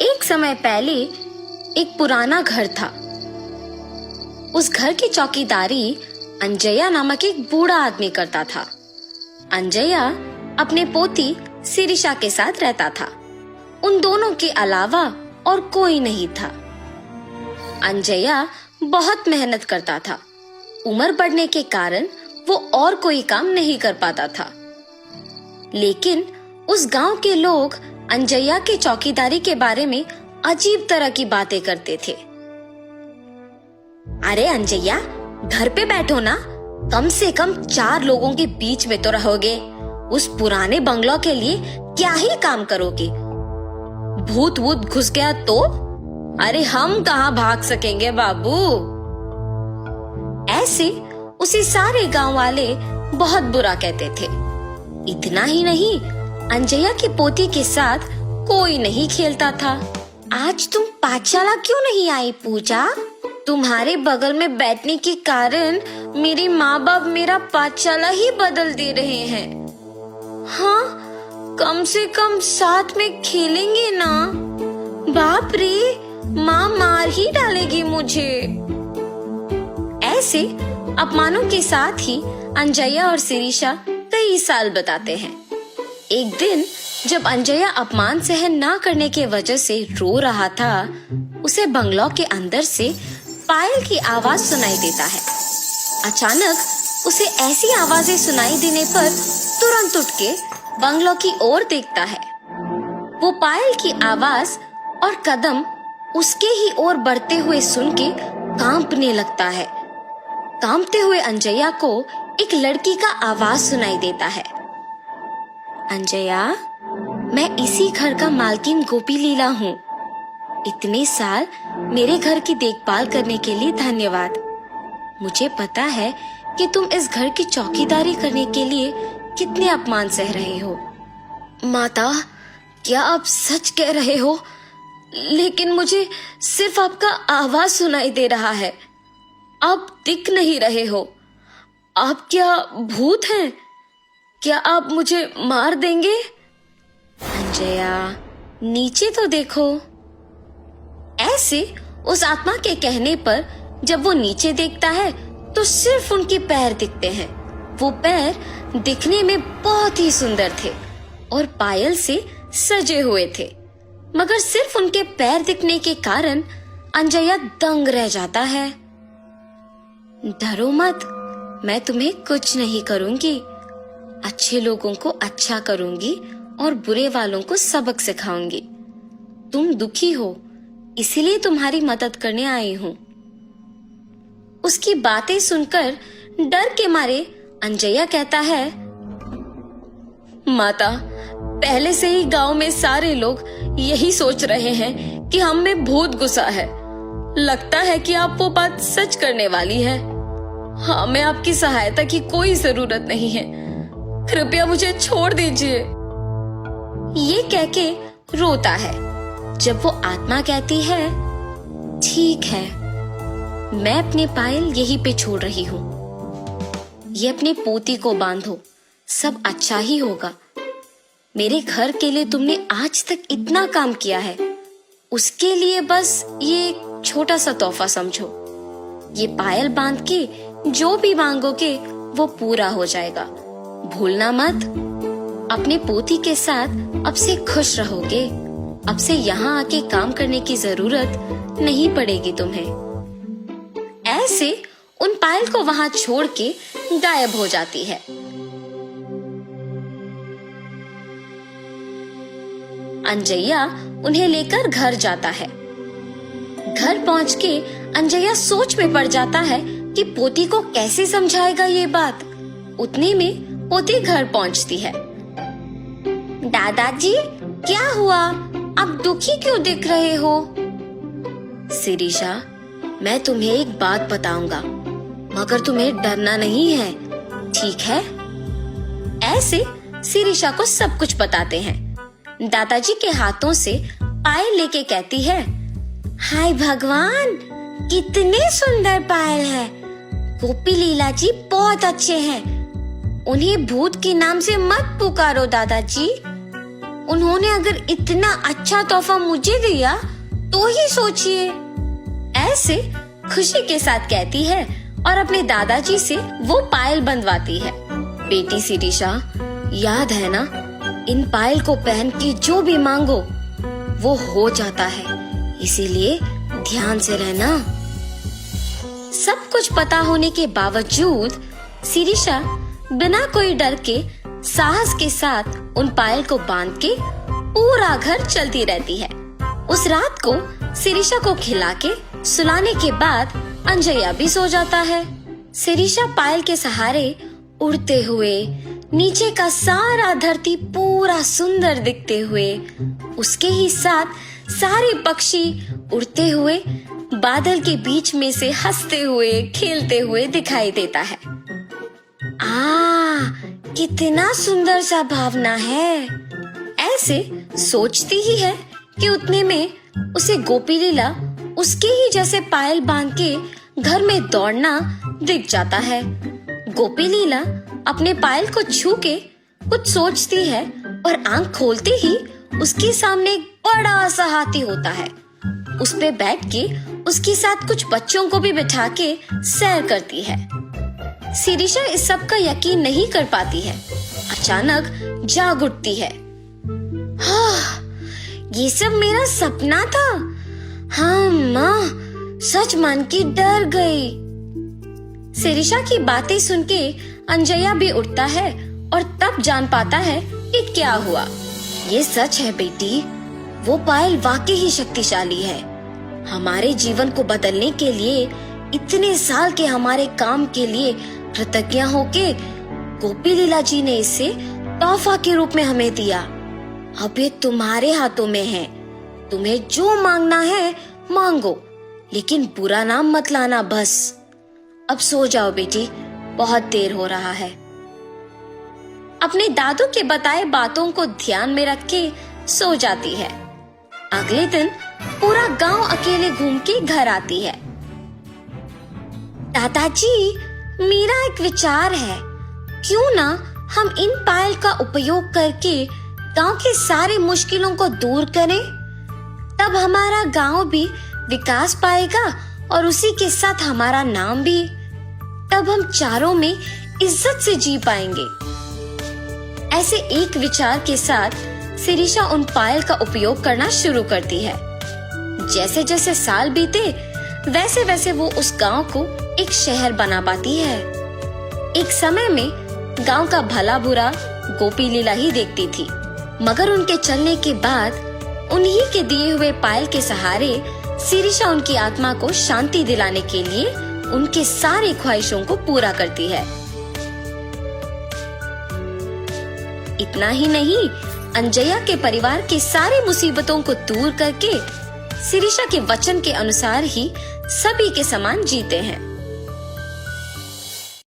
एक समय पहले एक पुराना घर था। उस घर की चौकीदारी अंजया नामक एक बूढ़ा आदमी करता था। अंजया अपने पोती शिरीषा के साथ रहता था। उन दोनों के अलावा और कोई नहीं था। अंजया बहुत मेहनत करता था। उम्र बढ़ने के कारण वो और कोई काम नहीं कर पाता था। लेकिन उस गांव के लोग अंजया की चौकीदारी के बारे में अजीब तरह की बातें करते थे। अरे अंजया, घर पे बैठो ना, कम से कम 4 लोगों के बीच में तो रहोगे। उस पुराने बंगलो के लिए क्या ही काम करोगे? भूत वूत घुस गया तो? अरे हम कहाँ भाग सकेंगे बाबू। ऐसे उसे सारे गांव वाले बहुत बुरा कहते थे। इतना ही नहीं, अंजया की पोती के साथ कोई नहीं खेलता था। आज तुम पाठशाला क्यों नहीं आई पूजा? तुम्हारे बगल में बैठने के कारण मेरे माँ बाप मेरा पाठशाला ही बदल दे रहे हैं। हाँ, कम से कम साथ में खेलेंगे ना। बाप रे, माँ मार ही डालेगी मुझे। ऐसे अपमानों के साथ ही अंजया और शिरीषा कई साल बताते हैं। एक दिन जब अंजया अपमान सहन ना करने के वजह से रो रहा था, उसे बंगलो के अंदर से पायल की आवाज सुनाई देता है। अचानक उसे ऐसी आवाजें सुनाई देने पर तुरंत उठ के बंगलो की ओर देखता है। वो पायल की आवाज और कदम उसके ही ओर बढ़ते हुए सुन के कांपने लगता है। कांपते हुए अंजया को एक लड़की का आवाज सुनाई देता है। अंजया, मैं इसी घर का मालकिन गोपी लीला हूँ। इतने साल मेरे घर की देखभाल करने के लिए धन्यवाद। मुझे पता है कि तुम इस घर की चौकीदारी करने के लिए कितने अपमान सह रहे हो। माता, क्या आप सच कह रहे हो? लेकिन मुझे सिर्फ आपका आवाज सुनाई दे रहा है। आप दिख नहीं रहे हो। आप क्या भूत हैं? क्या आप मुझे मार देंगे? अंजया, नीचे तो देखो। ऐसे उस आत्मा के कहने पर जब वो नीचे देखता है तो सिर्फ उनके पैर दिखते हैं। वो पैर दिखने में बहुत ही सुंदर थे और पायल से सजे हुए थे, मगर सिर्फ उनके पैर दिखने के कारण अंजया दंग रह जाता है। डरो मत, मैं तुम्हें कुछ नहीं करूंगी। अच्छे लोगों को अच्छा करूंगी और बुरे वालों को सबक सिखाऊंगी। तुम दुखी हो, इसीलिए तुम्हारी मदद करने आई हूँ। उसकी बातें सुनकर डर के मारे अंजया कहता है, माता, पहले से ही गांव में सारे लोग यही सोच रहे हैं कि हम में भूत घुसा है। लगता है कि आप वो बात सच करने वाली है। हमें आपकी सहायता की कोई जरूरत नहीं है। कृपया मुझे छोड़ दीजिए। ये कह के रोता है। जब वो आत्मा कहती है, ठीक है, मैं अपने पायल यहीं पे छोड़ रही हूँ। ये अपने पोती को बांधो, सब अच्छा ही होगा। मेरे घर के लिए तुमने आज तक इतना काम किया है, उसके लिए बस ये एक छोटा सा तोहफा समझो। ये पायल बांध के जो भी मांगोगे वो पूरा हो जाएगा। भूलना मत। अपने पोती के साथ अब से खुश रहोगे। अब से यहाँ आके काम करने की जरूरत नहीं पड़ेगी तुम्हें। ऐसे उन पायल को वहां छोड़ के गायब हो जाती है। अंजया उन्हें लेकर घर जाता है। घर पहुंच के अंजया सोच में पड़ जाता है कि पोती को कैसे समझाएगा ये बात। उतने में पोती घर पहुंचती है। दादाजी, क्या हुआ? आप दुखी क्यों दिख रहे हो? शिरीषा, मैं तुम्हें एक बात बताऊंगा, मगर तुम्हें डरना नहीं है, ठीक है? ऐसे शिरीषा को सब कुछ बताते हैं। दादाजी के हाथों से पायल लेके कहती है, हाय भगवान, कितने सुंदर पायल है। गोपी लीला जी बहुत अच्छे हैं। उन्हें भूत के नाम से मत पुकारो दादाजी। उन्होंने अगर इतना अच्छा तोहफा मुझे दिया तो ही सोचिए। ऐसे खुशी के साथ कहती है और अपने दादाजी से वो पायल बंधवाती है। बेटी शिरीषा, याद है ना, इन पायल को पहन के जो भी मांगो वो हो जाता है, इसीलिए ध्यान से रहना। सब कुछ पता होने के बावजूद शिरीषा बिना कोई डर के साहस के साथ उन पायल को बांध के पूरा घर चलती रहती है। उस रात को शिरीषा को खिला के सुलाने के बाद अंजया भी सो जाता है। शिरीषा पायल के सहारे उड़ते हुए नीचे का सारा धरती पूरा सुंदर दिखते हुए, उसके ही साथ सारे पक्षी उड़ते हुए बादल के बीच में से हंसते हुए खेलते हुए दिखाई देता है। कितना सुंदर सा भावना है। ऐसे सोचती ही है कि उतने में उसे गोपी लीला उसके ही जैसे पायल बांध के घर में दौड़ना दिख जाता है। गोपी लीला अपने पायल को छू के कुछ सोचती है और आंख खोलते ही उसके सामने एक बड़ा सा हाथी होता है। उस पे बैठ के उसके साथ कुछ बच्चों को भी बिठा के सैर करती है। शिरीषा इस सब का यकीन नहीं कर पाती है। अचानक जाग उठती है। ये सब मेरा सपना था। हाँ माँ, सच मान के डर गई। शिरीषा की बातें सुन के अंजया भी उठता है और तब जान पाता है कि क्या हुआ। ये सच है बेटी, वो पायल वाकई ही शक्तिशाली है। हमारे जीवन को बदलने के लिए, इतने साल के हमारे काम के लिए कृतज्ञ होके गोपी लीला जी ने इसे तोहफा के रूप में हमें दिया। अब ये तुम्हारे हाथों में है। तुम्हें जो मांगना है मांगो, लेकिन बुरा नाम मत लाना बस। अब सो जाओ बेटी, बहुत देर हो रहा है। अपने दादू के बताए बातों को ध्यान में रख के सो जाती है। अगले दिन पूरा गांव अकेले घूम के घर आती है। दादाजी, मेरा एक विचार है, क्यों ना हम इन पायल का उपयोग करके गांव के सारे मुश्किलों को दूर करें। तब हमारा गांव भी विकास पाएगा और उसी के साथ हमारा नाम भी। तब हम चारों में इज्जत से जी पाएंगे। ऐसे एक विचार के साथ शिरीषा उन पायल का उपयोग करना शुरू करती है। जैसे जैसे साल बीते वैसे वैसे वो उस गांव को एक शहर बना पाती है। एक समय में गांव का भला बुरा गोपी लीला ही देखती थी, मगर उनके चलने के बाद उन्हीं के दिए हुए पायल के सहारे शिरीषा उनकी आत्मा को शांति दिलाने के लिए उनके सारे ख्वाहिशों को पूरा करती है। इतना ही नहीं, अंजया के परिवार के सारे मुसीबतों को दूर करके शिरीषा के वचन के अनुसार ही सभी के समान जीते हैं।